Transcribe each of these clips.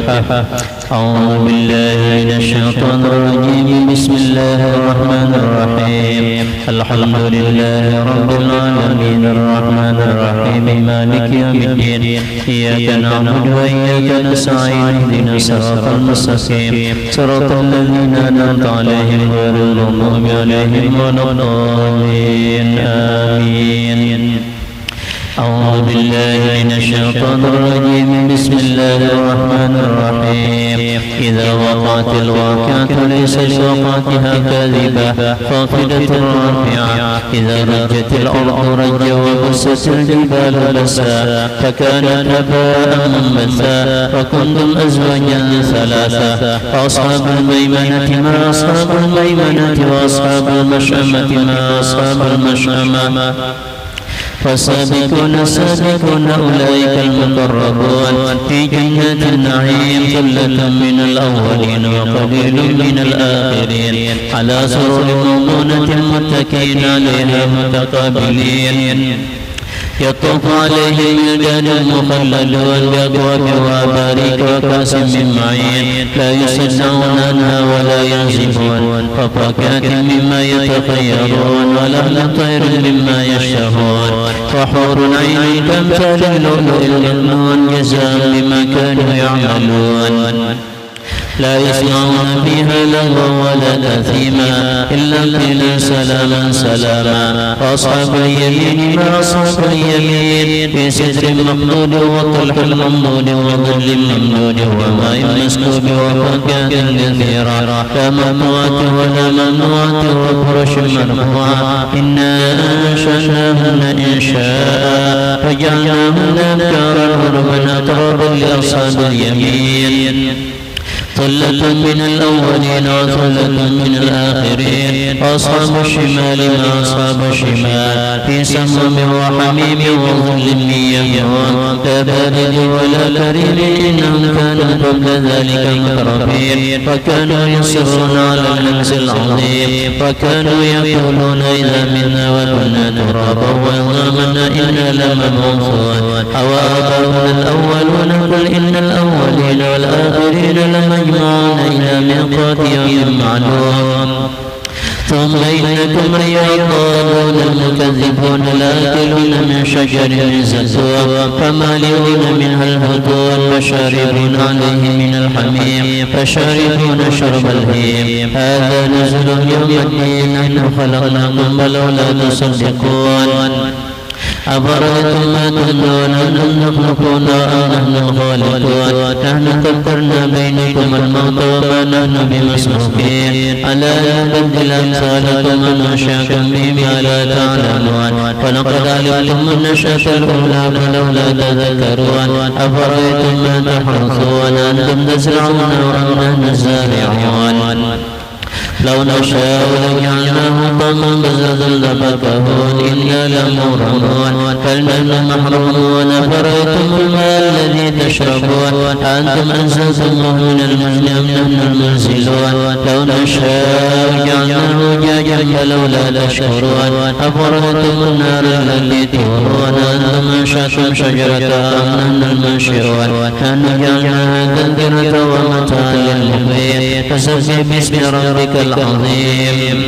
وبركاته. أعوذ بالله من الشيطان الرجيم. بسم الله الرحمن الرحيم. الحمد لله رب العالمين الرحمن الرحيم مالك يوم الدين. إياك نعبد وإياك نستعين اهدنا الصراط المستقيم صراط الذين أنعمت عليهم غير المغضوب عليهم ولا الضالين. آمين. أعوذ بالله من الشيطان الرجيم. بسم الله الرحمن الرحيم. إذا وقعت الواقعة ليس لوقعتها كاذبة خافضة رافعة. إذا رجت الأرض رجا وبست الجبال بسا فكانت هباء منبثا وكنتم أزواجا ثلاثة. فأصحاب الميمنة ما أصحاب الميمنة وأصحاب المشأمة ما أصحاب المشأمة. فالسابقون السابقون أولئك المقربون في جنات النعيم. ثلة من الأولين وقليل من الآخرين على سرر موضونة متكئين عليها متقابلين. يطوف عليهم ولدان مخلدون بأكواب وأباريك وكأس من معين لا يصدعون عنها ولا ينزفون. وفاكهة مما يتخيرون ولحم طير مما يشتهون. وحور عين كأمثال اللؤلؤ المكنون جزاء بما كانوا يعملون. لا يسمعون فيها لغوا ولا تأثيما إلا قيلا سلاما سلاما. وأصحاب اليمين ما أصحاب اليمين في سدر مخضود وطلح ممدود وظل ممدود وماء مسكوب وفاكهة كثيرة لا مقطوعة ولا ممنوعة وفرش مرفوعة. إنا أنشأناهن إنشاء فجعلناهن أبكارا عربا أترابا لأصحاب اليمين. ثلة من الأولين وثلة من الآخرين. وأصحاب الشمال ما أصحاب الشمال في سموم وحميم وظل من يحمون لا بارد ولا كريم. إنهم كانوا قبل ذلك مترفين وكانوا يصرون على الحنس العظيم. وكانوا يقولون إذا منا وكنا ترابا وعظاما إنا لمبعوثون. أوآباؤنا الأولون قل إن الأولين والآخرين مجمعون إلى ميقات يوم معلوم. ثم إنكم أيها الضالون المكذبون لآكلون من شجر من زقوم فمالئون منها البطون فشاربون عليه من الحميم فشاربون شرب الهيم. هذا نزل يوم الدين. نحن خلقناكم فلولا تصدقون. أفرأيتم ما تمنون أنتم تخلقون أم نحن الخالقون. نحن قدرنا بينكم الموت وما نحن بمسبوقين ألا نبدل أمثالكم وننشأكم بما لا تعلمون. ولقد علمتم النشأة الأولى فلولا تذكرون. أفرأيتم ما تحرثون أنتم تزرعون أم نحن الزارعون. لو نشاء لجعلناه طما بزازا لفكهون إنا لمغرمون بل نحن محرومون. أفرأيتم الماء الذي تشربون أنتم أنزلتموه من المزن أم نحن المنزلون. لو نشاء جعلناه جاجا فلولا تشكرون. أفرأيتم النار التي تورون أنتم أنشأتم شجرتها أم نحن المنشرون. نحن جعلناها تذكرة ومتاعا للمقوين. فسبح باسم ربك العظيم.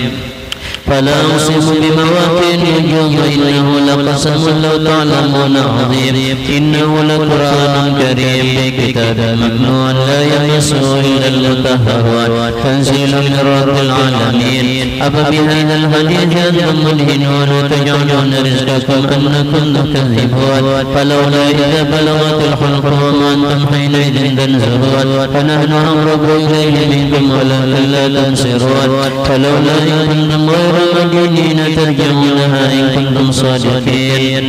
فلا أقسم بمواقع النجوم إنه لقسم لو تعلمون عظيم. إنه لقرآن كريم بكتاب مكنون لا يمسه إلا المطهرون تنزيل من رب العالمين. أفبهذا الحديث أنتم مدهنون وتجعلون رزقكم أنكم تكذبون. فلولا إذا بلغت الحلقوم وأنتم حينئذ تنزلون. فنحن أقرب إليه منكم ولكن لا تنصرون. فلولا إن كنتم غير مدينين ترجعونها إن كنتم صادقين.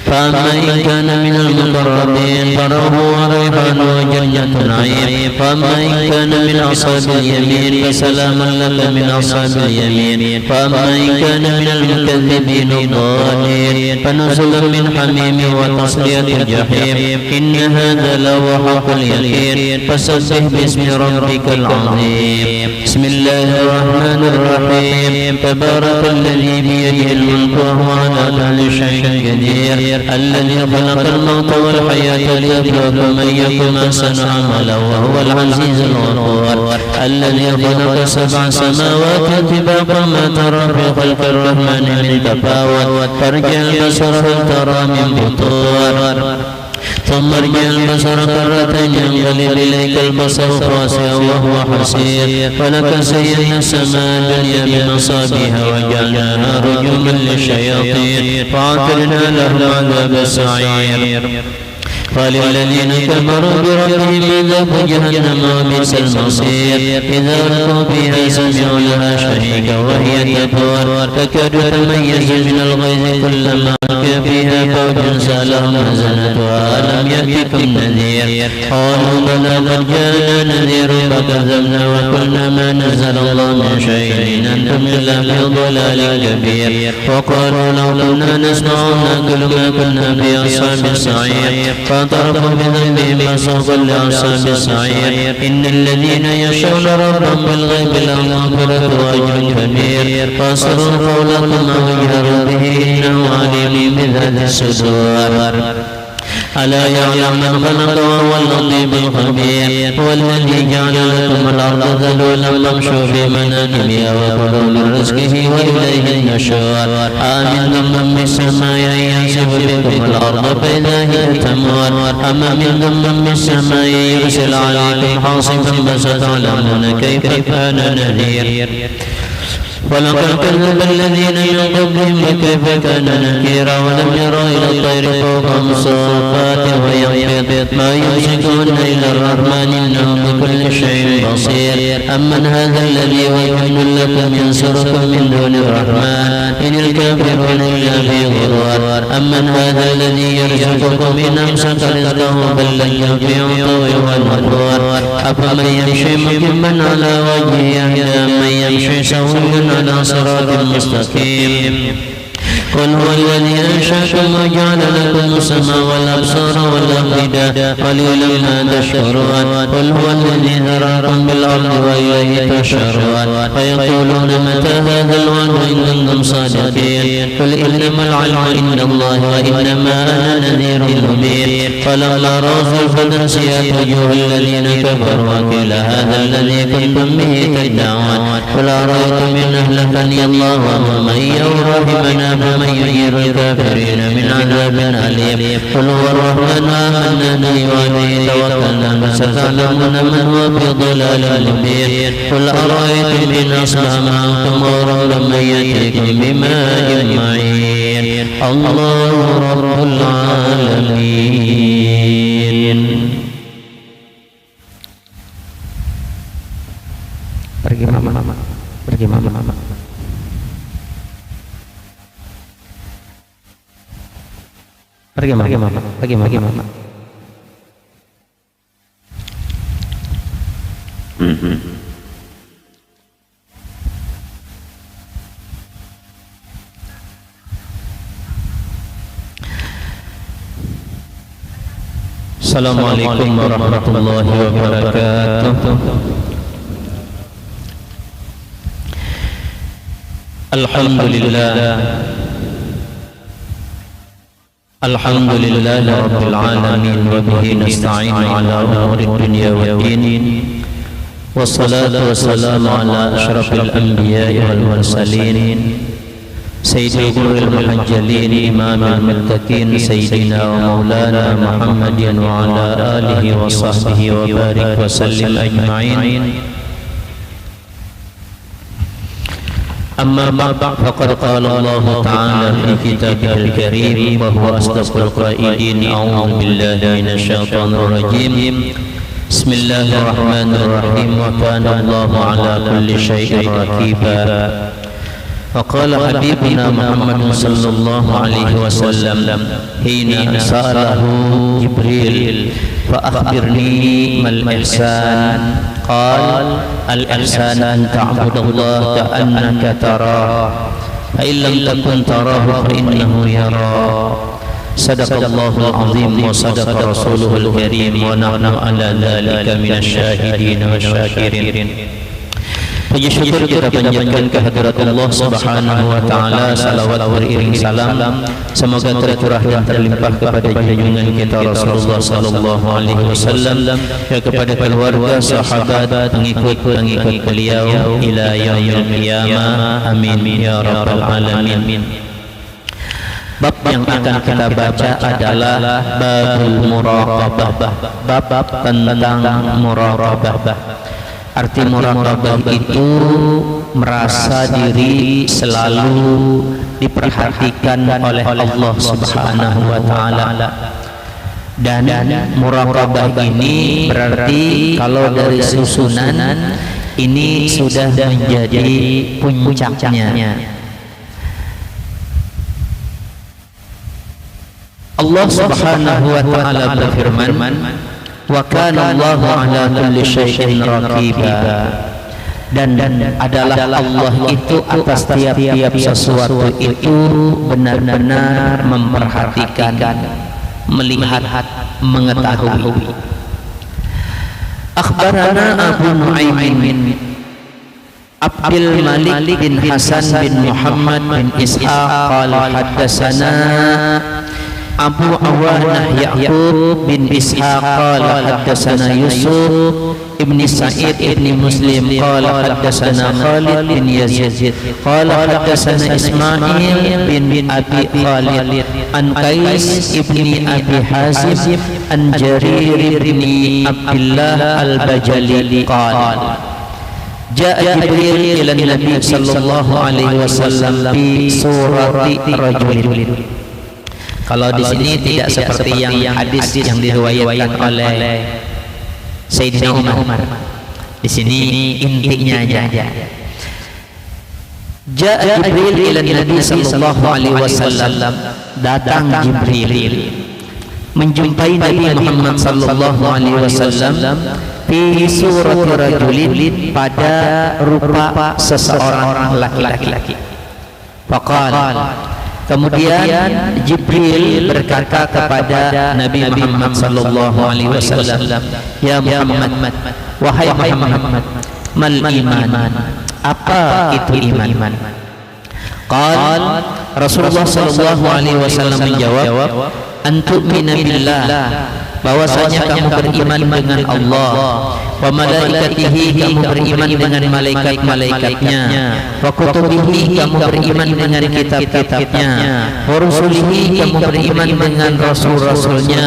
فأما إن كان من المقربين فروح وريحان وجنة نعيم. فأما إن كان من أصحاب اليمين فسلام لك من أصحاب اليمين. فأما إن كان من المكذبين الضالين فنزل من حميم وتصلية الجحيم. إن هذا لهو حق اليقين. فسبح باسم ربك العظيم. بسم الله الرحمن الرحيم. تبارك الذي بيده الملك وهو على كل شيء قدير. الذي خلق الموت والحياة ليبلوكم أيكم أحسن عملا وهو العزيز الغفور الذي خلق 7 سماوات طباقا ما ترى في خلق الرحمن من تفاوت فارجع البصر هل ترى من فطور ثم ارجع البصر كرتين ينقلب إليك البصر خاسئا وهو حسير فلك زينا السماء الدنيا بمصابيح وجعلناها رجوما للشياطين وأعتدنا لهم عذاب السعير قال الذين كفروا بربهم عذاب جهنم وبئس المصير إذا ألقوا فيها سمعوا لها شهيقا وهي تفور تكاد تميز من الغيظ كلما ألقي فيها فوج سألهم خزنتها ألم يأتكم نذير قالوا بلى قد جاءنا نذير فكذبنا وقلنا ما نزل الله من شيء إن أنتم إلا في ضلال كبير وقالوا لو كنا نسمع أو نأكل ما كنا في أصحاب السعير فاعترفوا بذنبهم فسوقا لأصحاب السعير إن الذين يخشون ربهم بالغيب لهم مغفرة وأجر كبير فأسروا قولكم أو اجهروا به إنه عليم بذات الصدور ألا يعلم من خلق وهو اللطيف الخبير هو الذي جعل لكم الأرض ذلولا فامشوا في مناكبها وكلوا من رزقه وإليه النشور آمنتم من في السماء أن يخسف بكم الأرض فإذا هي تمور أم منتم من في السماء يرسل عليكم حاصبا فستعلمون كيف كان نذير ولقد كذب الذين من قبلهم وكيف كان نكيرا ولم يروا إلى الطير فوقهم صافات ويقبض ما يمسكهن إلا الرحمن إنه بكل شيء بصير أمن هذا الذي ويل لكم ينصركم من دون الرحمن إن الكافرون إلا في غرور أمن هذا الذي يرزقكم إن أمسك رزقه بل لجوا في عطوه والنفور أفمن يمشي مكبا على وجهه أهدى من يمشي سويا على صراط مستقيم قل هو الذي أنشأكم وجعل لكم السمع والأبصار والأفئدة قليلا ما تشكرون قل هو الذي ذراكم بالأرض وإليه تحشرون فيقولون متى هذا الوعد إن كنتم صادقين قل إنما العلم عند الله وإنما أنا نذير مبين فلولا رأوا الفتى سيئت وجوه الذين كفروا وقيل هذا الذي كنتم به تدعون قل أرأيتم إن أهلكني الله ومن يرحمنا فمن يجير الكافرين من عذاب أليم قل هو الرحمن آمنا به وعليه توكلنا فستعلمون من هو في ضلال مبين قل أرأيتم إن أصبح معكم غورا من يأتيكم بماء معين الله رب العالمين. Pergi mama. Pergi mama. Assalamualaikum warahmatullahi wabarakatuh. Alhamdulillah rabbil alamin wa bihi nasta'inu ala umuri dunya waddin wassalatu wassalamu ala asyrafil anbiya'i wal mursalin sayyidil qurril muhajjalin imamil muttaqin sayyidina wa maulana Muhammadin wa ala alihi wa sahbihi wa barik wa sallim ajma'in. أما بعد فقد قال الله تعالى في كتابه الكريم وهو أصدق القائلين أعوذ بالله من الشيطان الرجيم بسم الله الرحمن الرحيم وكان الله على كل شيء رقيبا. وقال حبيبنا محمد صلى الله عليه وسلم حين سأله جبريل فأخبرني ما الإحسان قال الإحسان أن تعبد الله كأنك تراه فإن لم تكن تراه فإنه يراك. صدق الله العظيم وصدق رسوله الكريم ونحن على ذلك من الشاهدين والشاكرين. Puji syukur kita panjatkan kehadirat Allah Subhanahu wa taala, salawat beriring salam semoga tercurah dan terlimpah kepada junjungan kita Rasulullah sallallahu alaihi wasallam, ya kepada keluarga, sahabat, pengikut beliau ila yaumil qiyamah. Amin ya rabbal alamin. Bab yang akan kita baca adalah babul muraqabah, bab tentang muraqabah. Arti muraqabah itu merasa diri selalu diperhatikan oleh Allah Subhanahu wa taala. Dan muraqabah ini berarti kalau dari susunan ini sudah menjadi puncaknya. Allah Subhanahu wa taala berfirman, wa kana Allahu ala kulli syai'in raqiba, dan adalah Allah itu atas tiap-tiap sesuatu itu benar-benar memperhatikan, melihat, mengetahui. Akhbarana Abu Nu'aimin Abdul Malik bin Hasan bin Muhammad bin Ishaq qala haddatsana Abu Awanah Ya'qub bin Ishaq qala haddatsana Yusuf ibn Sa'id ibn Muslim qala haddatsana Khalid bin Yazid qala haddatsana Ismail bin Abi Khalid an Qais ibn Abi Hazim an Jarir ibn Abdullah al-Bajali qala Ja'a Jibril ila Nabi sallallahu alaihi wasallam bi surati rajulin. Kalau di sini tidak seperti yang hadis yang diriwayatkan oleh Sayyidina Umar. Di sini intinya aja. Ja'a Jibril ila Nabi sallallahu alaihi wasallam, datang Jibril menjumpai Nabi Muhammad sallallahu alaihi wasallam fi surati rajulin, pada rupa seseorang laki-laki. Faqala, kemudian Jibril berkata kepada Nabi Muhammad sallallahu alaihi wasallam, ya Muhammad, wahai Muhammad, mal iman, apa itu iman? Qal, Rasulullah sallallahu alaihi wasallam menjawab, antu'mina billah, bahwasanya kamu beriman dengan Allah, wa malaikatihi, kamu beriman dengan malaikat-malaikatnya, wa kutubihi, kamu beriman dengan kitab-kitabnya, wa rusulihi, kamu beriman dengan rasul-rasulnya,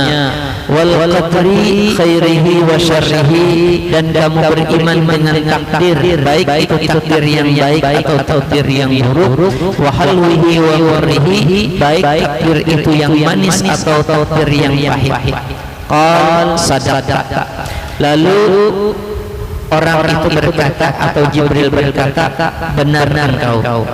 wal qadri khairihi wa syarrihi, dan kamu beriman dengan takdir, baik itu takdir yang baik atau takdir yang buruk, wa halwihi wa murrihi, baik takdir itu yang manis atau takdir yang pahit. Qal sadaqta, lalu orang itu berkata atau Jibril berkata, benar engkau.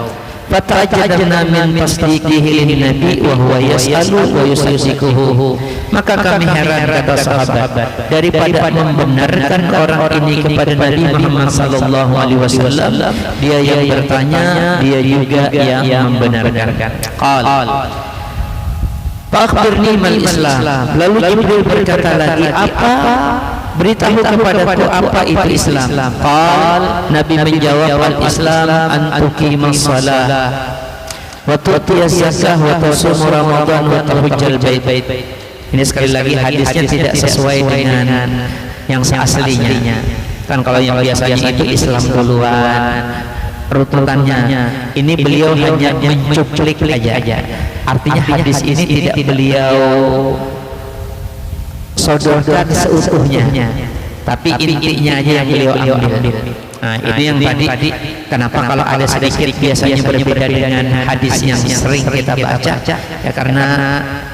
Fatajadna min tasdiqihi lin nabi wa huwa yas'alu wa yusaddiquhu, maka kami heran, kata sahabat, daripada membenarkan orang ini kepada Nabi Muhammad sallallahu alaihi wasallam, dia yang bertanya, dia juga yang membenarkan. Qal Fa'akhbirni mal Islam, lalu Jibril berkata lagi, apa, beritahu kepadaku apa itu Islam. Qal, Nabi menjawab, al-Islam an tuqimas shalah wa tu'tiyaz zakah wa tasum Ramadan wa tahujjal bait. Ini sekali lagi hadisnya tidak sesuai dengan yang aslinya. Kan kalau yang biasanya itu Islam duluan, rututannya. Ini beliau hanya mencuplik aja. Artinya hadis ini tidak beliau sodorkan seutuhnya, tapi intinya aja yang beliau ambil. Nah, ini yang tadi kenapa kalau ada sedikit biasanya berbeda dengan hadis yang sering kita baca, ya karena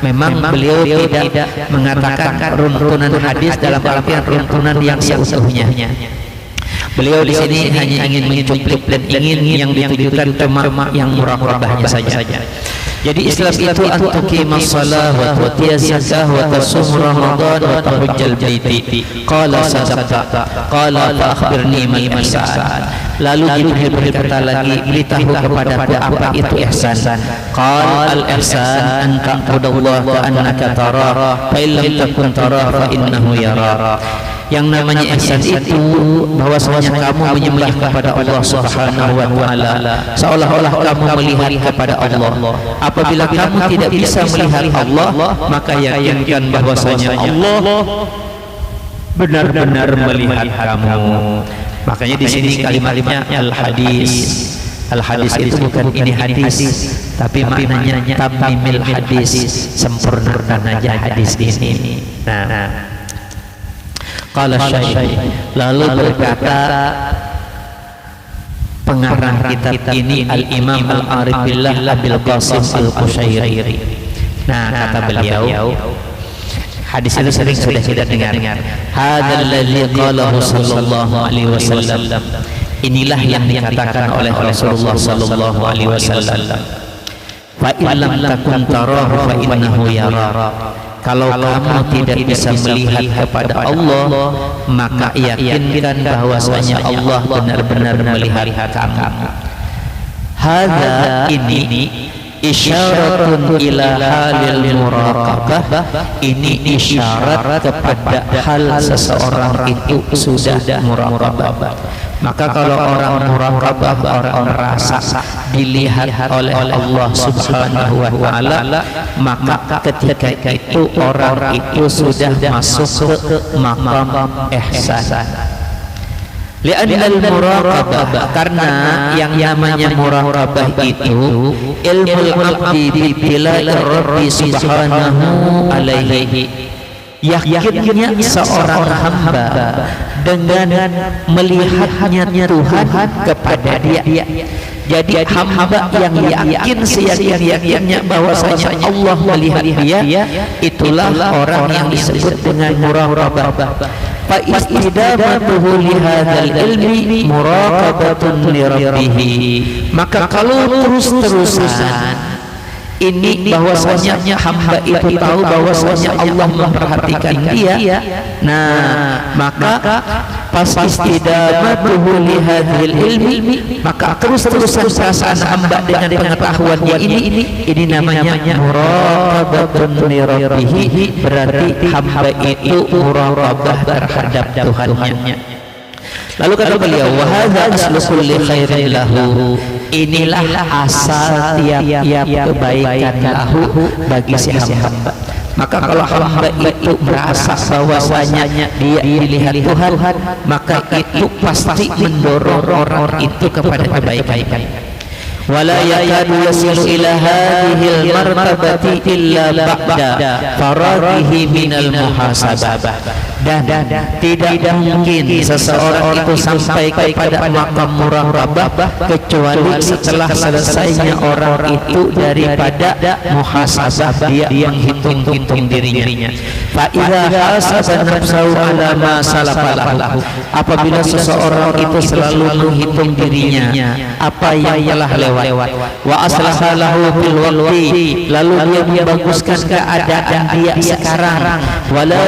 memang beliau tidak mengatakan runtunan hadis dalam artian runtunan yang seutuhnya. Beliau di sini hanya ingin mencuplik dan ingin yang ditujukan cuma yang muraqabahnya saja. Jadi Islam itu antuqimas shalah wa tu'tiyaz zakah wa tasum Ramadan wa tahujjal baiti. Qala sadaqta. Qala fa akhbirni mal ihsan. Lalu Jibril berkata lagi, beritahu kepadaku apa itu ihsan. Qala al ihsan an ta'budallaha ka'annaka tarahu fa in lam takun tarahu fa innahu yara. Yang namanya ihsan itu bahwasanya kamu menyembah kepada Allah Subhanahu wa taala seolah-olah kamu melihat kepada Allah. Apabila kamu tidak bisa melihat Allah, maka yakinkan bahwasanya Allah benar-benar melihat kamu. Makanya di sini kalimatnya al-hadis. Al-hadis itu bukan ini hadis, tapi maknanya tamimil hadis, sempurnakan aja hadis ini. Nah, qala Syekh, lalu berkata pengarang kitab ini Al-Imam Al-Arif Billah Abil Qasim Al-Qushairi. Nah, kata beliau, hadis itu sering sudah kita dengar. Hadzal ladzi qalahu sallallahu alaihi wasallam. Inilah yang dikatakan oleh Rasulullah sallallahu alaihi wasallam. Fa illam takun tarahu fa innahu yara. Kalau kamu tidak bisa melihat kepada Allah, maka yakinkan bahwasanya Allah benar-benar melihat kamu. Hadza ini isyaratun ila halil muraqabah. Ini isyarat kepada hal seseorang itu sudah muraqabah. Maka kalau orang muraqabah, orang merasa dilihat oleh Allah Subhanahu wa taala, maka ketika itu orang itu sudah masuk ke maqam ihsan. Li'anna al-muraqabah, karena yang namanya muraqabah itu ilmul abdi bitilai Rabbi Subhanahu alaihi. Yakinnya seorang hamba dengan melihatnya Tuhan kepada dia. Jadi hamba yang yakin seyakin-yakinnya bahwasanya Allah melihat dia, itulah orang yang disebut dengan muraqabah. Fa istidamatuhu li hadzal ilmi muraqabatun li rabbih. Maka kalau terus-terusan ini bahwasanya hamba itu tahu bahwasanya Allah memperhatikan dia, nah maka pas istidamatuhu li hadzal ilmi, maka terus-terusan perasaan hamba dengan pengetahuannya ini namanya muraqabatun li rabbih. Berarti hamba itu muraqabah terhadap Tuhannya. Lalu kata beliau, wa hadza aslu kulli khairin lahu. Inilah asal tiap-tiap kebaikan lahu bagi si hamba. Maka kalau hamba itu merasa bahwasanya dia dilihat Tuhan, maka itu pasti mendorong orang itu kepada kebaikan. Wala yakadu yasilu ila hadhil martabati illa ba'da faraghihi minal muhasabah. Dan tidak mungkin seseorang itu sampai kepada maqam muraqabah kecuali setelah selesainya orang itu daripada muhasabah, dia menghitung-hitung dirinya. Fa idza hasaba nafsahu ala ma salafa lahu, apabila seseorang itu selalu menghitung dirinya apa yang telah lewat, wa aslaha lahu fil waqti, lalu dia membaguskan keadaan dia sekarang, wala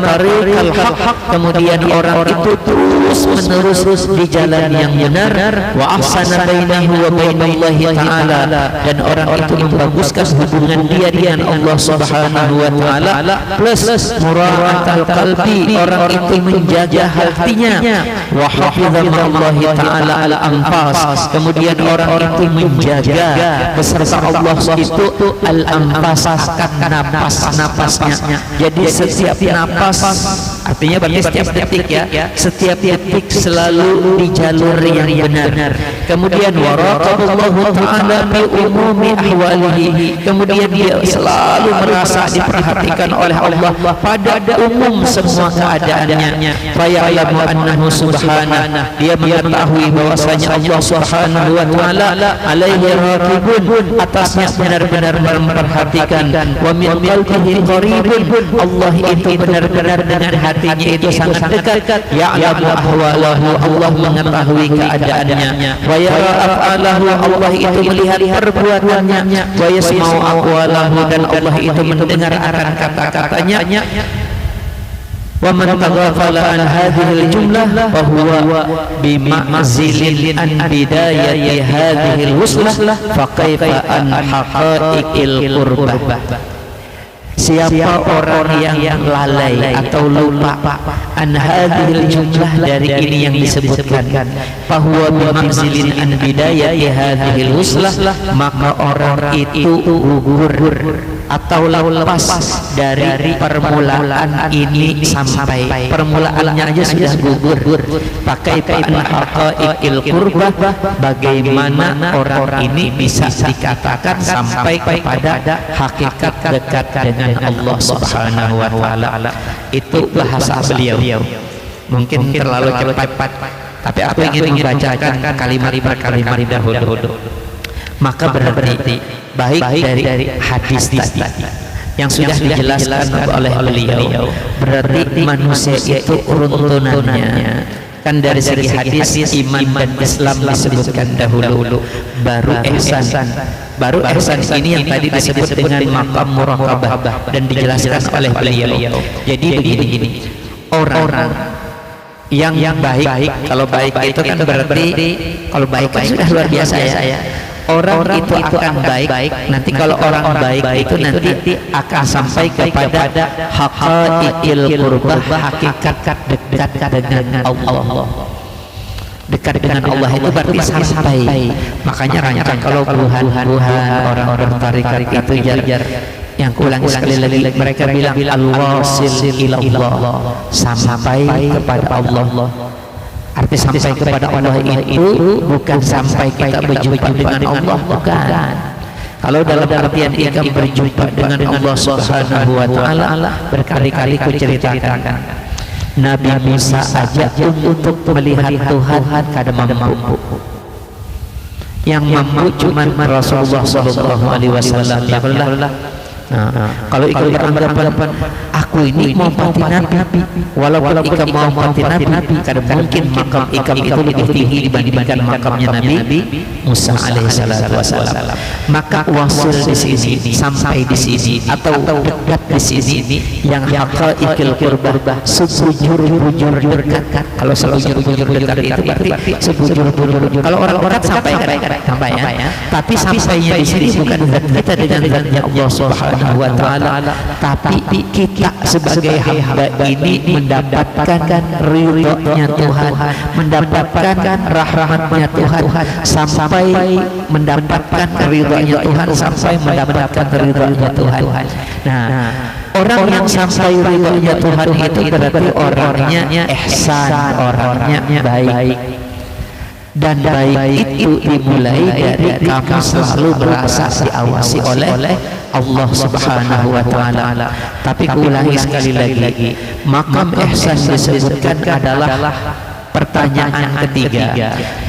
tariq al-haq, kemudian orang itu terus-menerus di jalan yang benar, wa ahsana bainahu wa bainallahi ta'ala, dan orang itu membaguskan hubungan dia dengan Allah Subhanahu wa taala, plus mura'atul qalbi, orang itu menjaga hatinya, wa hafiza ma'allahi ta'ala al-anfas, kemudian orang itu menjaga beserta Allah itu al-anfas, napas-napasnya. Jadi setiap napas, artinya berarti setiap detik ya, setiap detik selalu di jalur yang benar. Kemudian waraqaballahu ta'ala bi umumi ahwalihi, kemudian dia selalu merasa diperhatikan oleh Allah pada umum semua keadaannya. Fa ya'lamu annahu subhanahu, dia mengetahui bahwasanya Allah Subhanahu wa taala alaihi raqibun, atasnya benar-benar memperhatikan, wa min qalbihi qaribun, Allah itu benar-benar dengan hatinya itu sangat dekat. Ya'lamu ahwalahu, Allah mengetahui keadaannya. Wa yara af'alahu, Allah itu melihat perbuatannya. Wa yasma'u aqwalahu, dan Allah itu mendengar akan kata-katanya. Wa man taghafala an hadhil jumlah fa huwa bima'zilin an bidayati hadhil wuslah fa kaifa an haqa'iqil qurbah. Siapa orang yang lalai atau lupa an hadhil jumlah dari ini yang disebutkan, fahuwa bimanzilin an bidayati hadhil uslah, maka orang itu gugur atau lepas dari permulaan ini sampai permulaannya aja sudah gugur. Pakai an haqaiqil qurbah, bagaimana orang ini bisa dikatakan sampai kepada hakikat dekat dengan Allah Subhanahu wa taala. Itu bahasa beliau. Mungkin terlalu cepat, tapi aku ingin membacakan kalimat per kalimat dahulu. Maka berarti baik dari hadis tadi yang sudah dijelaskan oleh beliau, berarti manusia itu runtunannya kan dari segi hadis iman dan Islam disebutkan dahulu, baru ihsan. Baru ihsan ini yang tadi disebut dengan maqam muraqabah dan dijelaskan oleh beliau. Jadi begini, orang yang baik, kalau baik itu kan berarti, kalau baik kan sudah luar biasa ya. Orang itu akan baik nanti kalau orang baik itu nanti akan sampai kepada haqaiqil qurbah, hakikat dekat dengan Allah. Dekat dengan Allah itu berarti sampai. Makanya rancang kalau buhan orang bertarikat itu jar yang kuulangi sekali lagi, mereka bilang al-wasil ilallah, sampai kepada Allah. Arti sampai kepada Allah itu bukan sampai kita berjumpa dengan Allah, bukan. Kalau dalam artian kita berjumpa dengan Allah Subhanahu wa taala, berkali-kali ku ceritakan Nabi Musa aja untuk melihat Tuhan kada mampu. Yang mampu cuma Rasulullah sallallahu alaihi wasallam. Kalau ikut beranggapan aku ini mau mati Nabi, walaupun ikam mau mati Nabi, kadang mungkin makam ikam itu lebih tinggi dibandingkan makamnya Nabi Musa alaihissalatu wassalam. Maka wasil di sini, sampai di sini atau dekat di sini yang haqaiqil qurbah, sebujur-bujur dekat. Kalau sebujur-bujur dekat itu berarti sebujur-bujur. Kalau orang dekat sampai ya. Tapi sampainya di sini bukan kita dengan zatnya Allah Subhanahu wa taala, tapi kita sebagai hamba ini mendapatkan ridhonya Tuhan, mendapatkan rahmatnya Tuhan, sampai mendapatkan ridhonya Tuhan, sampai mendapatkan ridhonya Tuhan. Nah, orang yang sampai ridhonya Tuhan itu berarti orangnya ihsan, orangnya baik. Dan baik itu dimulai dari kamu selalu merasa diawasi oleh Allah Subhanahu wa taala. Tapi ulangi sekali lagi, makam ihsan disebutkan adalah pertanyaan ketiga.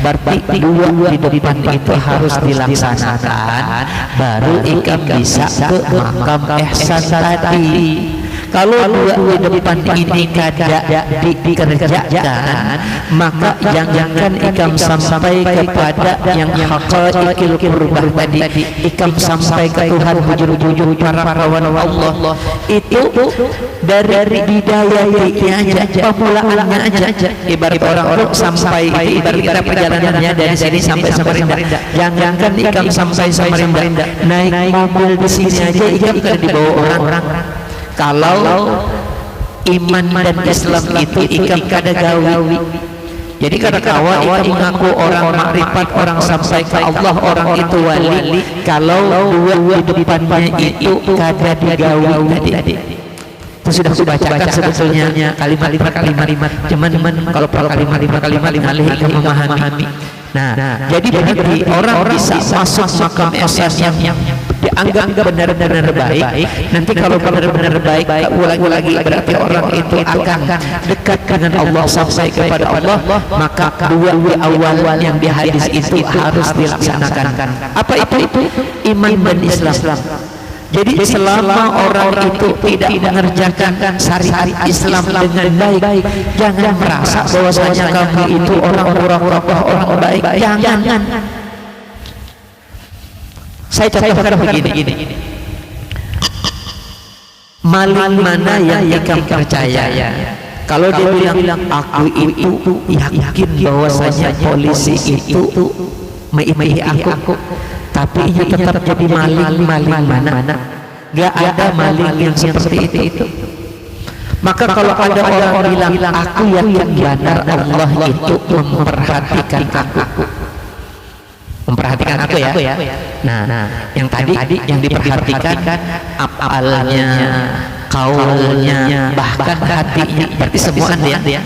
Berarti dua di depan itu harus dilaksanakan, baru ikam bisa ke makam ihsan tadi. Kalau dua di depan ini kada dikerjakan, maka jangan ikam sampai kepada yang haqaiqil qurbah tadi, ikam sampai ke Tuhan bujur-bujur para perawan Allah. Itu dari bidayahnya aja, pemulaannya aja. Ibarat orang sampai, ibarat kita perjalanannya dari sini sampai Samarinda. Jangankan ikam sampai Samarinda, naik mobil di sini aja ikam kada dibawa orang. Kalau iman dan Islam itu ikam kada gawi. Jadi kada kawa ingaku orang makrifat, orang sampai ke Allah, orang itu wali, kalau dua di depannya itu kada digawi tadi. Itu sudah kubacakan sebetulnya kalimat per kalimat. Cuman kalau per kalimat alih ikam memahami. Nah, jadi berarti orang bisa masuk makam ihsan yang dianggap benar-benar baik. Nanti kalau benar-benar baik, ulangi berarti orang itu akan dekat dengan Allah sampai kepada Allah. Maka dua awal yang di hadis itu harus dilaksanakan. Apa itu? Iman dan Islam. Jadi selama orang itu tidak mengerjakan syariat Islam dengan baik, jangan merasa bahwasanya kamu itu orang baik. Jangan. Saya contohkan begini. Maling mana yang ikam percaya? Kalau dia bilang aku itu yakin bahwasanya polisi itu mengimai aku, tapi ia tetap jadi maling mana? Gak ada maling yang seperti itu. Maka kalau ada orang bilang aku yakin benar Allah itu memperhatikan aku ya. Nah, yang tadi yang diperhatikan apalnya, kaulnya, bahkan hatinya, berarti semua dia.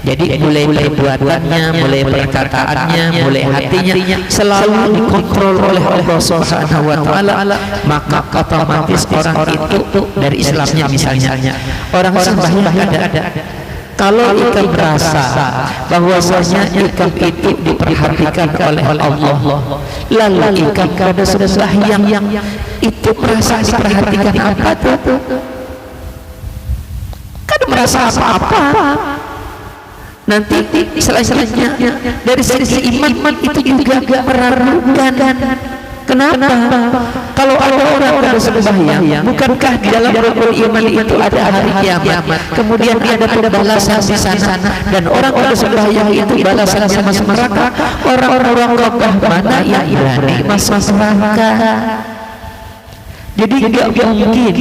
Jadi mulai perbuatannya, mulai perkataannya, mulai hatinya selalu dikontrol oleh Allah Subhanahu wa taala, maka otomatis orang itu dari Islamnya misalnya orang sembahyang ada. Kalau ikam merasa bahwasanya ikam itu diperhatikan oleh Allah, lalu ikam pada sembahyang itu merasa diperhatikan apa tuh? Kan merasa apa-apa. Nanti selanjutnya dari sisi iman itu juga meragukan. Kenapa? Kalau ada orang bersembahyang, bukankah di dalam rukun iman itu ada hari kiamat, kemudian ada pembalasan di sana, dan orang bersembahyang itu balasannya masuk neraka? Orang-orang gagah mana yang berani masuk neraka? Jadi tidak mungkin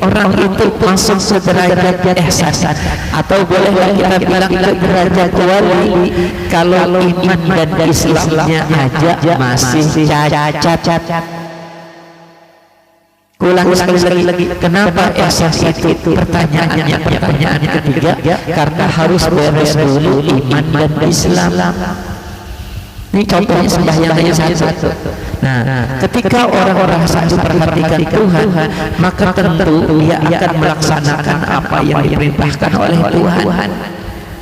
orang itu masuk ke derajat ihsan, atau bolehlah kita bilang ke derajat wali kalau iman dan Islamnya aja masih cacat. Ulang sekali lagi, kenapa ihsan itu? Pertanyaan ketiga, karena harus beres dulu iman dan Islam. Ini contohnya sembahyang hanya satu. Nah, ketika orang-orang satu perhatikan Tuhan, maka tentu dia akan melaksanakan apa yang diperintahkan oleh Tuhan.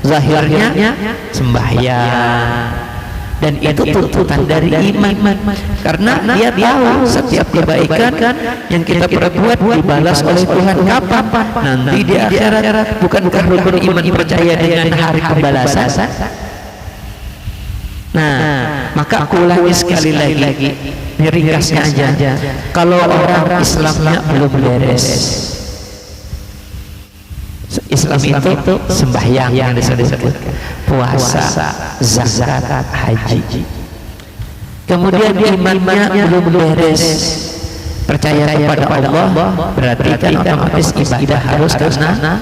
Zahirnya sembahyang, dan itu tuntutan dari iman, karena dia tahu setiap kebaikan yang kita perbuat dibalas oleh Tuhan kapan? Nanti di akhirat. Bukankah rukun iman percaya dengan hari pembalasan? Nah, maka aku ulangi sekali lagi, ini ringkasnya aja. Kalau orang Islamnya belum beres, Islam itu sembahyang yang disebut, puasa, zakat, haji. Kemudian imannya belum beres, percaya kepada Allah, berarti kan otomatis ibadah harus karena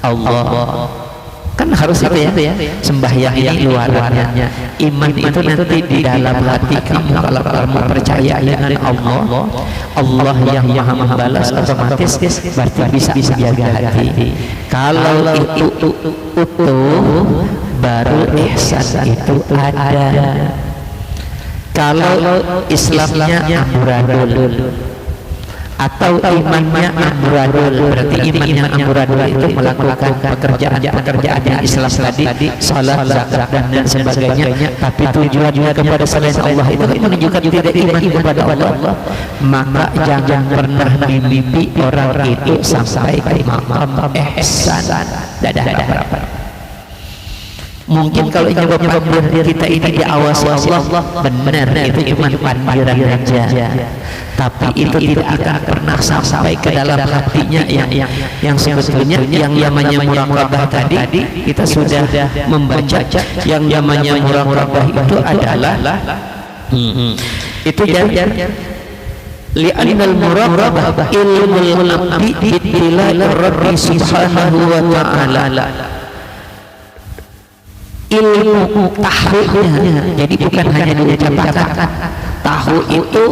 Allah. Kan harus itu ya, sembahyang ini luarnya, iman itu nanti di dalam hati kamu. Kalau kamu percaya dengan Allah yang maha membalas, otomatis berarti bisa menjaga hati. Kalau itu utuh, baru ihsan itu ada. Kalau Islamnya amburadul atau imannya amburadul, berarti iman yang amburadul itu melakukan pekerjaan yang Islam tadi, salat, zakat dan sebagainya, tapi tujuannya kepada selain Allah, itu menunjukkan tidak iman kepada Allah. Maka jangan pernah mimpi orang itu sampai ke maqam ihsan. Dadah. Mungkin kalau nyebab kita ini diawasi Allah, benar itu cuma pandiran aja, tapi itu tidak akan pernah sampai ke dalam hatinya yang sebetulnya yang namanya muraqabah tadi kita sudah membaca. Yang namanya muraqabah itu adalah itu li'annal muraqabah ilmul abdi bitilai rabbi subhanahu wa ta'ala, ilmu tahunya. Jadi bukan hanya diucapkan. Tahu itu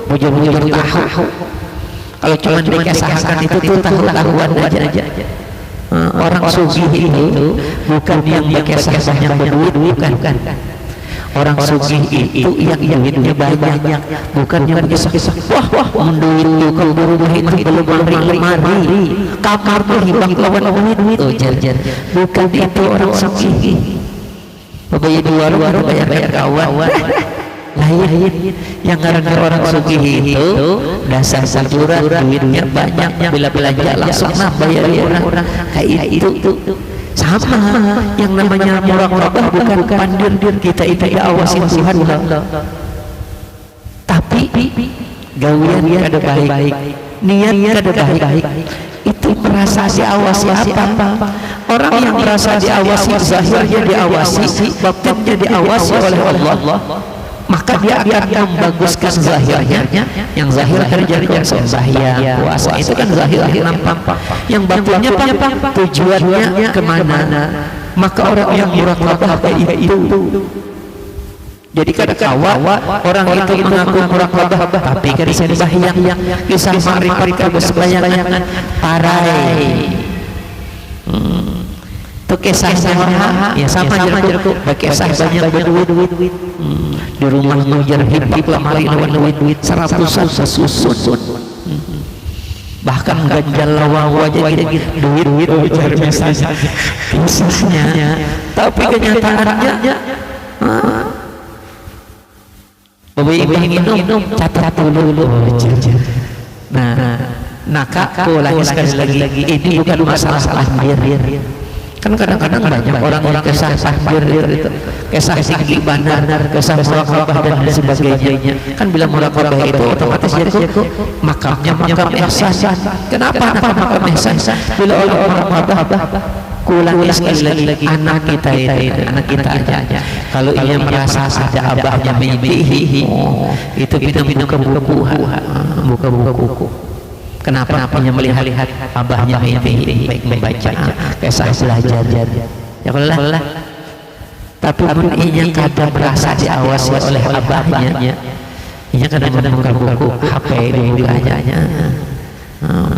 bujur-bujur tahu. Kalau cuma dikasahkan itu tuh tahu-tahuan aja. Orang sugih itu bukan yang berkesah yang berduit, bukan. Orang sugih itu yang duitnya banyak, bukan yang berkesah. Wah, menduit itu kalau rumah itu belum lemari, kamar tuh hibak lawan duit. Oh, jar. Bukan itu orang sugih. Bayar di warung, bayar kawan. Lain yang karena orang sugih itu dasar sajuran, duitnya banyak, bila belanja langsung bayar orang. Kayak itu sama. Yang namanya muraqabah bukan pandir kita itu diawasi Tuhan, tapi gawian kada baik, niat kada baik, itu merasa diawasi apa? Orang yang merasa diawasi, zahirnya diawasi, batinnya diawasi oleh Allah, maka dia akan membaguskan zahirnya. Yang zahir terjadi sembahyang, puasa itu kan zahir nampak. Yang batinnya apa? Tujuannya kemana? Maka orang yang muraqabah itu. Jadi kadang-kadang orang itu mengaku muraqabah tapi kan sembahyang, kisah ma'rifat kesembayangan parai. Itu kisahnya ya sama aja kok, kisah banyak berduit di rumah ngujar hibak lamari duit seratusan sesusun, bahkan ganjal lawa aja duit cari mesanya kisahnya, tapi kenyataannya minum catat dulu. Nah kak ulangi sekali lagi, ini bukan masalah lahir. Kan kadang-kadang banyak orang kisah tahbir itu, kisah tinggi benar, kisah muraqabah dan sebagainya. Kan bila muraqabah itu otomatis jadi makamnya makam ihsan. Kenapa makam ihsan? Bila orang muraqabah, kulangi sekali lagi, anak kita aja. Kalau ia merasa ada abahnya mimpi, itu kita buka buku. Kenapa punya melihat abahnya mimpi, baik membaca kisah belajar ya Allah. Tapi pun ia kadang merasa diawasi oleh abahnya. Ia kadang-kadang buka buku, HP dibukanya,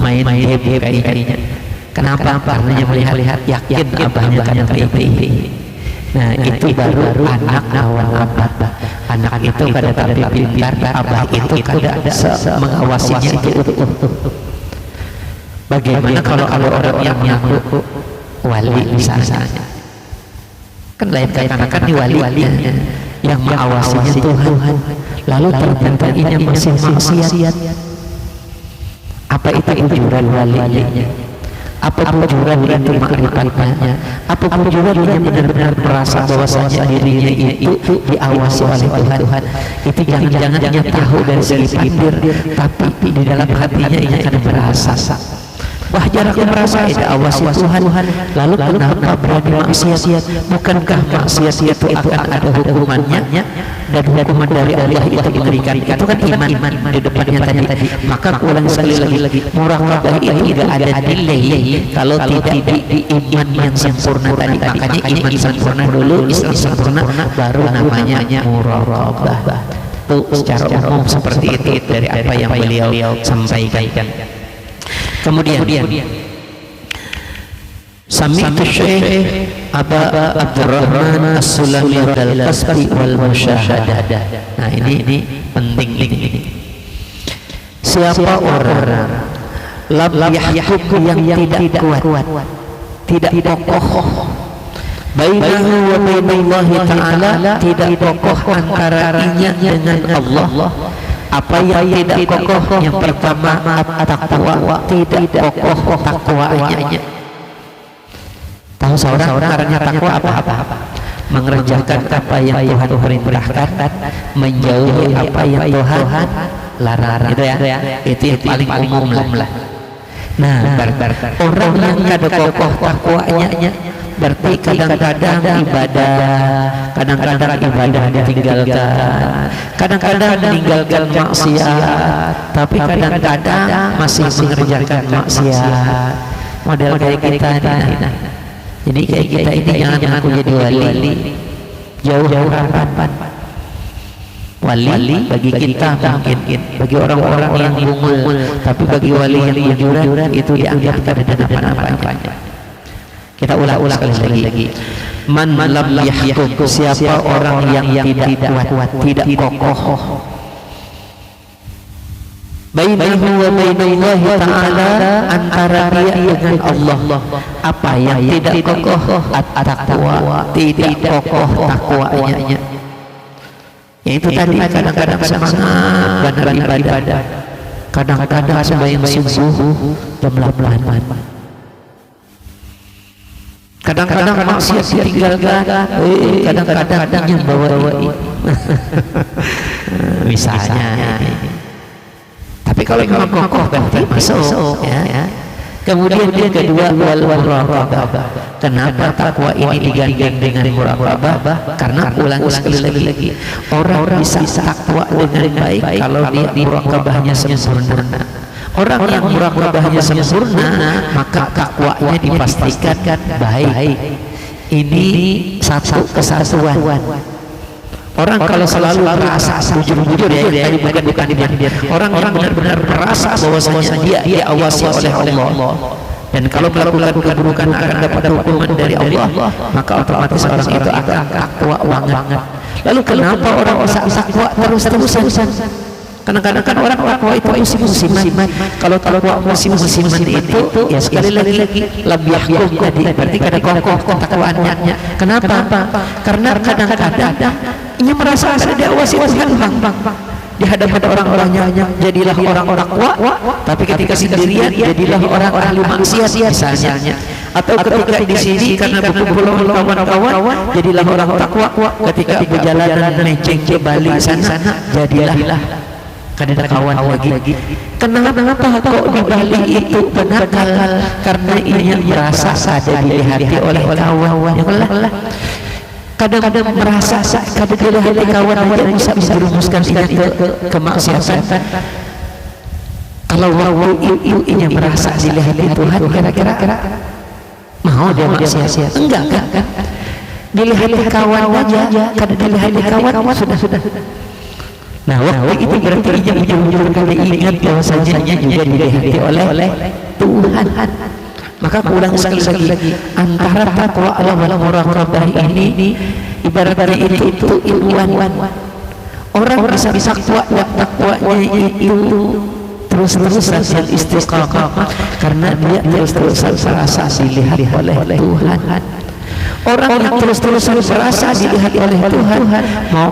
main game kayaknya. Kenapa? Karena ia melihat yakin abahnya kadang mimpi. Nah itu baru anak awal abad. Anak itu kadang pintar, abah itu kadang mengawasinya itu utuh. Bagaimana kalau orang yang mengaku wali misalnya, kan lain kan di walinya yang mengawasinya Tuhan, lalu ternyata ini masih maksiat. Apa itu ujuran walinya? Apa tujuan itu makrifatnya? Apa tujuan dia benar-benar merasa bahwasanya dirinya itu diawasi oleh Tuhan? Itu jangan-jangan dia tahu dari segi pinggir, tapi di dalam hatinya ia akan merasa, wah jarang merasa diawasi Tuhan. Lalu kenapa berani maksiat? Bukankah maksiat itu akan ada hukumannya? Dan hukuman dari Allah itu diberikan. Itu kan iman di depannya tadi. Maka ulang sekali lagi, muraqabah itu tidak ada nilai kalau tidak di iman yang sempurna tadi. Makanya iman sempurna dulu, Islam sempurna, baru namanya muraqabah. Itu secara umum seperti itu dari apa yang beliau sampaikan. Kemudian Sami'tu Syekh Aba Abdurrahman As-Sulami al-Qasbi wal Musyahadah. Nah ini penting ini. Siapa orang lam yahkum yang tidak kuat, tidak kokoh, bainahu wa bainallahi ta'ala, tidak kokoh antara inya dengan Allah. Apa yang tidak kokoh? Yang pertama at-taqwa, tidak kokoh takwanya. Tahu seorang caranya takwa apa? Mengerjakan apa yang Tuhan perintahkan, menjauhi apa yang Tuhan larang. Itu ya. Itu yang paling umum lah. Nah, orang yang kada kokoh takwanya berarti kadang-kadang ibadah, kadang-kadang ibadah ditinggalkan, kadang-kadang meninggalkan maksiat, tapi kadang-kadang masih mengerjakan maksiat. Model kayak kita ini. Jadi kayak kita ini jangan mengaku jadi wali, jauh harapan. Wali bagi kita mungkin, bagi orang-orang yang bungul, tapi bagi wali yang bujuran itu dianggap tidak ada apa-apanya. Kita ulang sekali lagi. Man lam yahkum, siapa orang yang tidak kuat, tidak kokoh, bainahu wa bainallahi ta'ala, antara dia dengan Allah. Apa yang tidak kokoh? At-taqwa, tidak kokoh takwanya. Yaitu tadi kadang-kadang semangat benar ibadah, kadang-kadang sembahyang subuh jam 8. Kadang-kadang maksiat ditinggalkan, kadang-kadang yang bawa misalnya. Tapi kalau memang kokoh berarti masuk ya. Kemudian yang kedua wal muraqabah. Kenapa takwa ini digandeng dengan muraqabah? Karena ulang sekali lagi, orang bisa takwa dengan baik kalau dia muraqabahnya sempurna. Orang yang muraqabahnya sempurna, maka takwanya dipastikan baik. Ini satu kesatuan. Orang kalau selalu merasa jujur ya, bukan dia. Orang benar-benar merasa bahwasanya dia diawasi oleh Allah. Dan kalau melakukan keburukan akan dapat hukuman dari Allah, maka otomatis orang itu akan takwa banget. Lalu kenapa orang bisa takwa terus-terusan? Kadang-kadang kan orang takwa itu musim-musiman. Kalau takwa musim-musiman itu ya sekali lagi lebih yahkum tadi, berarti kada kokoh takwaannya. Kenapa? Karena kadang-kadang ia merasa ada diawasi Tuhan di hadapan orang-orangnya, jadilah orang-orang takwa, tapi ketika sendirian jadilah orang ahli maksiat misalnya. Atau ketika di sini karena berkumpul kawan-kawan jadilah orang takwa, ketika berjalanan menceng ke Bali sana jadilah kada kawan lagi. Kenapa kok di Bali itu penakal? Karena ia merasa ada dilihat oleh kawan yang lah. Kadang-kadang merasa kadang dilihat kawan aja bisa merumuskan ingat ke kemaksiatan. Kalau waktu ini merasa dilihat Tuhan, kira-kira mau dia maksiat? Enggak kan? Dilihat kawan aja, kadang dilihat kawan sudah. Nah, waktu itu berarti ujung-ujung kali ingat bahwasanya juga dilihat oleh Tuhan. Maka ulang sekali lagi, antara takwa Allah wal muraqabah ini ibaratnya itu ilmuwan. Orang bisa takwa dan takwanya itu terus-terusan dan istiqamah karena dia terus-terusan merasa dilihat oleh Tuhan. Orang yang terus-terusan merasa dilihat oleh Tuhan, mau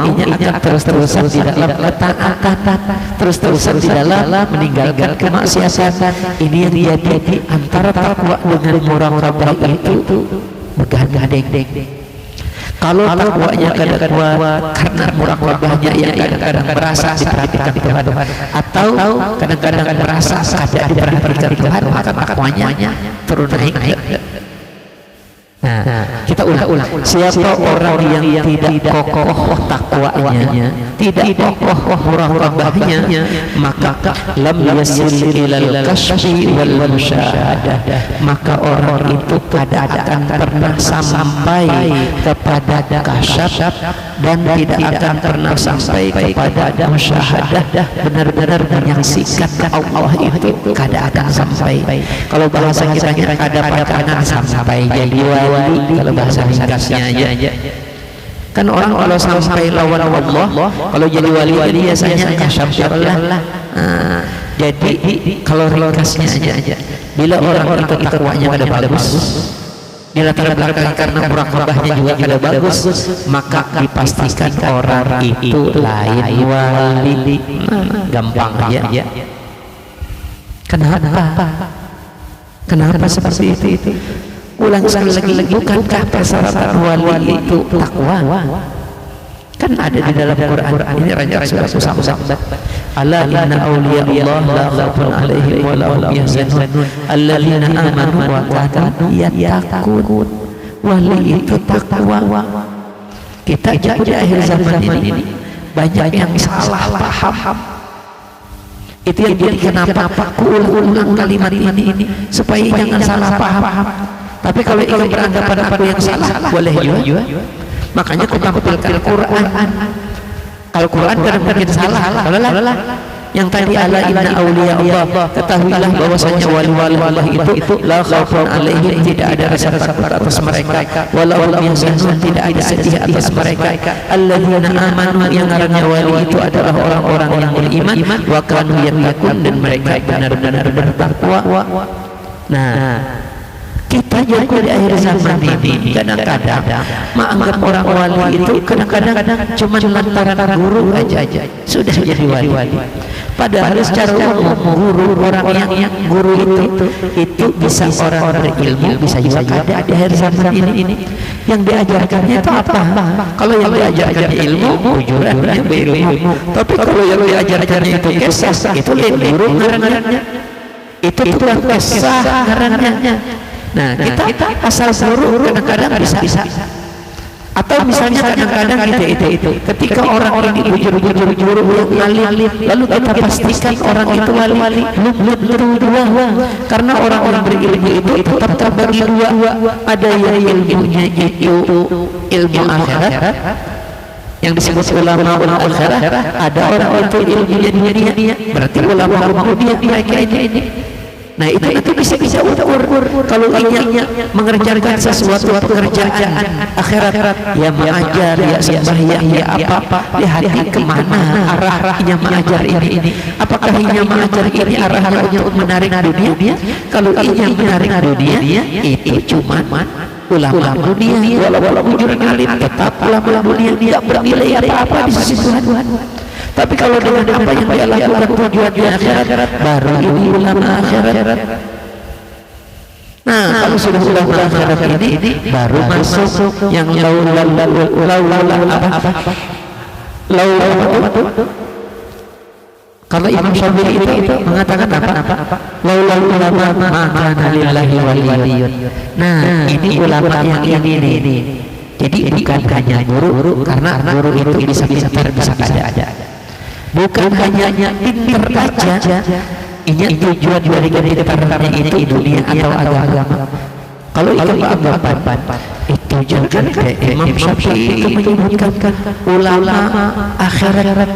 inya terus-terusan di dalam ketaatan, terus-terusan di dalam meninggalkan kemaksiatan. Ini yang jadi antara takwa dengan muraqabah itu bergandeng. Kalau takwanya kadang-kadang karena muraqabahnya yang kadang-kadang merasa diperhatikan Tuhan, atau kadang-kadang merasa ada diperhatikan Tuhan, maka takwanya turun naik. Nah, kita ulang. Siapa orang yang tidak kokoh takwanya, tidak kokoh muraqabahnya, maka lam yasil ilal kasfi wal musyahadah, maka orang itu tidak akan pernah sampai kepada kasyaf dan tidak akan pernah sampai kepada musyahadah, benar-benar menyaksikan Allah itu tidak akan sampai. Kalau bahasa kita ada padanan sampai jadi wali, kalau bahasa ringkasnya aja. Kan orang kalau sampai lawan Allah, kalau jadi wali biasanya kasyaf Allah. Jadi kalau ringkasnya aja, bila orang itu takwanya kada bagus, dilatar belakang karena muraqabahnya juga kada bagus, maka dipastikan orang itu lain wali. Gampang aja. Kenapa seperti itu? Ulang sekali lagi, bukankah persyaratan wali itu takwa? Kan ada di dalam Quran. Ini Raja Rasulullah SAW. Ala inna awliya Allah la khawfun alaihim wa la hum yahzanun alladzina amanu wa kanu yattaqun. Wali itu takwa. Kita di akhir zaman ini banyak yang salah paham. Itu yang jadi kenapa aku ulang kalimat ini supaya jangan salah paham. Tapi kalau ingin beranggapan aku yang salah, boleh juga. Makanya aku tampilkan Quran. Kalau Quran kadang-kadang salah. Yang tadi ala inna awliya Allah, ketahuilah bahwasanya wali-wali Allah itu la khaufun alaihim, tidak ada rasa takut atas mereka, wala hum yahzanun, tidak ada sedih atas mereka. Alladzina amanu, yang ngarannya wali itu adalah orang-orang yang beriman, wa kanu yattaqun, dan mereka benar-benar bertakwa. Nah, kita juga di akhir zaman ini kadang-kadang menganggap orang wali itu kadang-kadang cuma lantaran guru aja sudah jadi wali. Padahal secara umum orang yang guru itu bisa orang berilmu, bisa juga ada di akhir zaman ini. Yang diajarkannya itu apa? Kalau yang diajarkannya ilmu, bujurannya berilmu. Tapi kalau yang diajarkannya itu kisah, itu lain guru ngarannya. itu bukan kesah ngarannya. Nah, kita asal suruh kadang-kadang bisa. Atau misalnya kadang-kadang itu ketika orang ini bujur ngalim, lalu kita pastikan orang itu wali, belum tentu dua, karena orang-orang berilmu itu tetap terbagi dua, ada yang ilmunya itu ilmu akhirat yang disebut ulama akhirat, ada orang itu ilmunya dunia, berarti ulama dunia mereka ini. Nah itu bisa ukur kalau ingin mengerjakan sesuatu pekerjaan akhirat, ya mengajar, ya sembahyang, ya apa, lihat kemana arahnya mengajar ini. Apakah ingin mengajar ini arahnya untuk menarik dunia? Kalau ingin menarik dunia, itu cuma ulama dunia, walaupun ujur alim, tetap ulama dunia tidak bernilai apa-apa di sisi Tuhan. Tapi kalau dengan apa yang dia lakukan tujuannya akhirat, baru ini ulama akhirat. Nah, kalau sudah ulama akhirat ini baru masuk yang laula kalau Imam Syafi'i itu mengatakan apa? Laula ulama maka lillahi waliyun. Nah, ini ulama yang ini. Jadi bukan hanya guru, karena guru itu bisa pintar, bisa ada. Bukan hanya pintar aja, ini tujuan dari pintarnya itu dunia atau agama. Kalau itu anggapan itu jangan Imam Syafi'i itu menyebutkan ulama akhirat.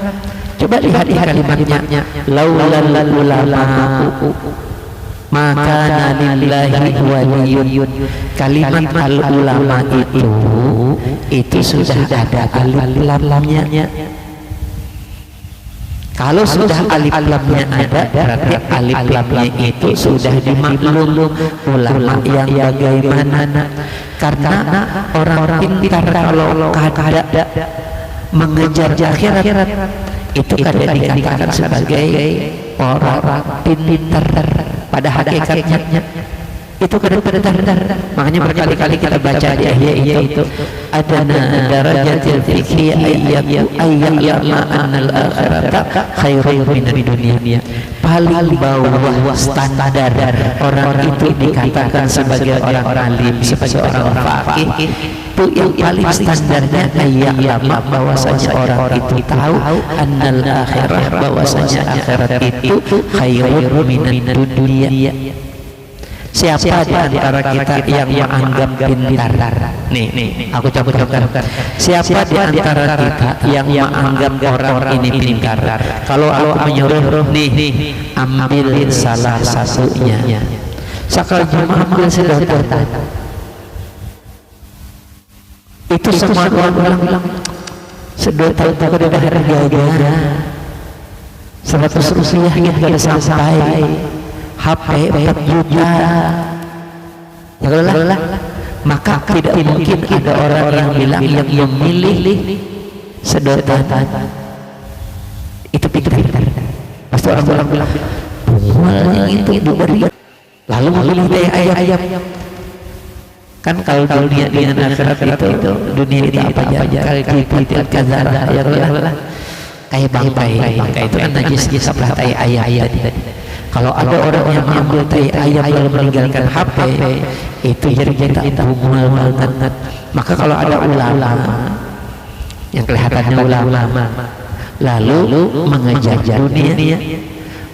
Coba lihat kalimatnya, laulal ulama maka lillahi waliyun. Kalimat al ulama itu sudah ada alif lamnya. Kalau sudah alif lamnya ada, berarti alif lamnya itu sudah dimaklum ulama yang bagaimana. Karena orang pintar kalau kada mengejar akhirat itu kada dikatakan sebagai orang pintar. Pada hakikatnya itu kada. Makanya berkali-kali kita baca di ayat itu adana darajatil fikhi ayya'lama annal akhirata khairun minad dunya. Paling bawah standar orang itu dikatakan sebagai orang alim, sebagai orang faqih, itu yang paling standarnya ayya'lama, bahwasanya orang itu tahu annal akhirah, bahwasanya akhirat itu khairun minad dunya. Siapa di antara kita yang menganggap pintar? Nih, aku contohkan. Siapa di antara kita yang menganggap orang ini pintar? Kalau aku menyuruh nih, ambil salah satunya. Sakal Jumat ambil sedotan. Itu semua orang bilang sedotan itu ada harga. 100 rupiah kita ada sampai. HP 4 juta, ya lah. Maka tidak mungkin ada orang yang bilang yang memilih sedotan itu pintar. Pasti orang bilang yang itu diberi, lalu memilih ayam. Kan kalau dunia di akhirat itu dunia ini apa aja? Kalau kazara, ya lah. Kayak bangkai itu kan najis sebelah tai ayam tadi. Kalau ada orang yang mengambil tai ayam lalu meninggalkan HP, itu jadi kita bungul banget. Maka kalau ada ulama yang kelihatannya ulama lalu mengejar dunia,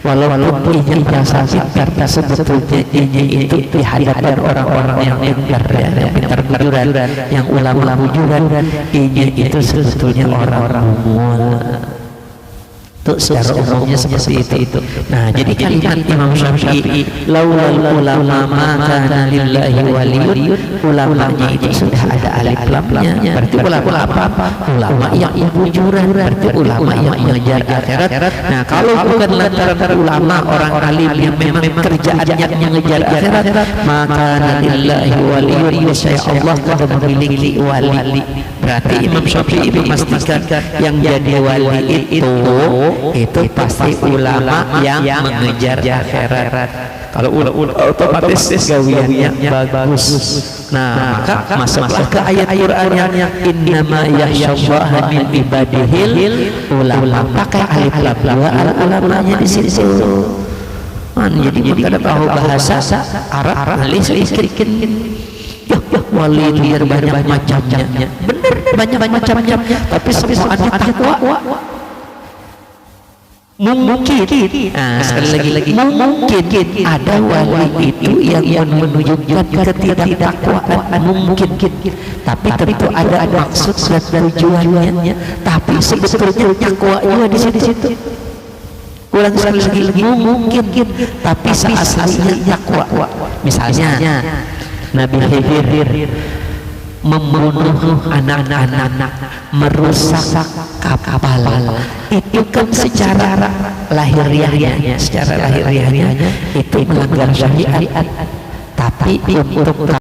walaupun punya jasa pintar, sebetulnya itu di hadapan orang-orang yang pintar, yang pintar bujuran, yang ulama bujuran, itu sebetulnya orang-orang umum. Itu secara umumnya seperti itu. Nah, jadi kalimat Imam Syafi'i laulal ulama maka lillahi waliyun, ulamanya itu sudah ada alif lamnya. Berarti ulama apa? Ulama yang bujuran, berarti ulama yang mengejar akhirat. Nah, kalau bukan lantaran ulama orang alim yang memang kerjaannya mengejar akhirat, maka lillahi waliyun, saya Allah telah memiliki wali. Berarti Imam Syafi'i memastikan yang jadi wali itu pasti ulama yang mengejar akhirat. Kalau ulama otomatis gawiannya bagus. Nah, maka masuklah ke ayat Quran yang innama yakhsyallaha min ibadihil ulama. Pakai alif lam dua ulamanya di situ. Jadi kita tahu bahasa Arab ali sedikit. Ya wali itu banyak macamnya. Benar banyak macamnya. Tapi semua ada takwa. Mungkin sekali lagi mungkin ada wali itu yang menunjukkan ketidaktakwaan mungkin, tapi tentu ada maksud dan tujuannya. Tapi sebetulnya takwa juga di situ. Ulang sekali lagi mungkin, tapi aslinya takwa. Misalnya Nabi Khidir membunuh anak-anak, merusak kapal, itu kan secara lahiriahnya itu melanggar syariat. Tapi untuk